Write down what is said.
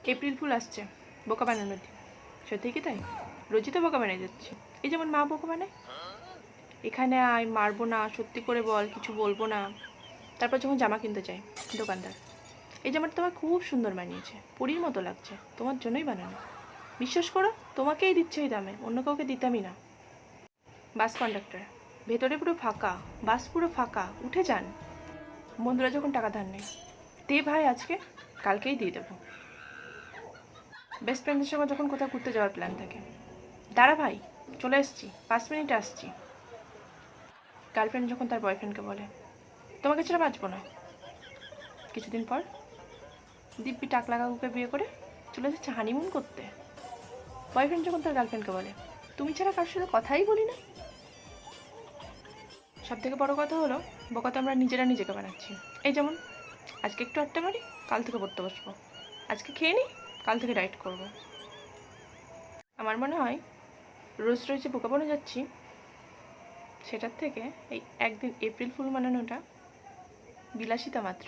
April fool আসছে বোকা বানানোর দিন। সত্যি কি তাই? রোজই তো বোকা বানিয়ে যাচ্ছি। এই যেমন মা বোকা বানায়, এখানে আয়, মারবো না, সত্যি করে বল, কিছু বলবো না। তারপর যখন জামা কিনতে চাই দোকানদার, এই জামাটা তোমার খুব সুন্দর মানিয়েছে, পরীর মতো লাগছে, তোমার জন্যই বানানো, বিশ্বাস করো তোমাকেই দিচ্ছে এই দামে, অন্য কাউকে দিতামই না। বাস কন্ডাক্টর, ভেতরে পুরো ফাঁকা, বাস পুরো ফাঁকা, উঠে যান। বন্ধুরা যখন টাকা ধার নেয়, দে ভাই আজকে, কালকেই দিয়ে দেবো। বেস্ট ফ্রেন্ডের সঙ্গে যখন কোথাও ঘুরতে যাওয়ার প্ল্যান থাকে, দাঁড়া ভাই, চলে এসছি, 5 মিনিটে আসছি। গার্লফ্রেন্ড যখন তার বয়ফ্রেন্ডকে বলে, তোমাকে ছাড়া বাঁচবো না, কিছুদিন পর দিব্যি টাকলা কাকুকে বিয়ে করে চলে যাচ্ছে হানিমুন করতে। বয়ফ্রেন্ড যখন তার গার্লফ্রেন্ডকে বলে, তুমি ছাড়া কারোর সাথে কথাই বলি না। সব থেকে বড় কথা হলো, বোকা তো আমরা নিজেরা নিজেকে বানাচ্ছি। এই যেমন আজকে একটু আড্ডা মারি, কাল থেকে পড়তে বসবো, আজকে খেয়ে নিই, কাল থেকে ডায়েট করব। আমার মনে হয় রোজ রোজ যে বোকা বনে যাচ্ছি, সেটার থেকে এই একদিন এপ্রিল ফুল মানানোটা বিলাসিতা মাত্র।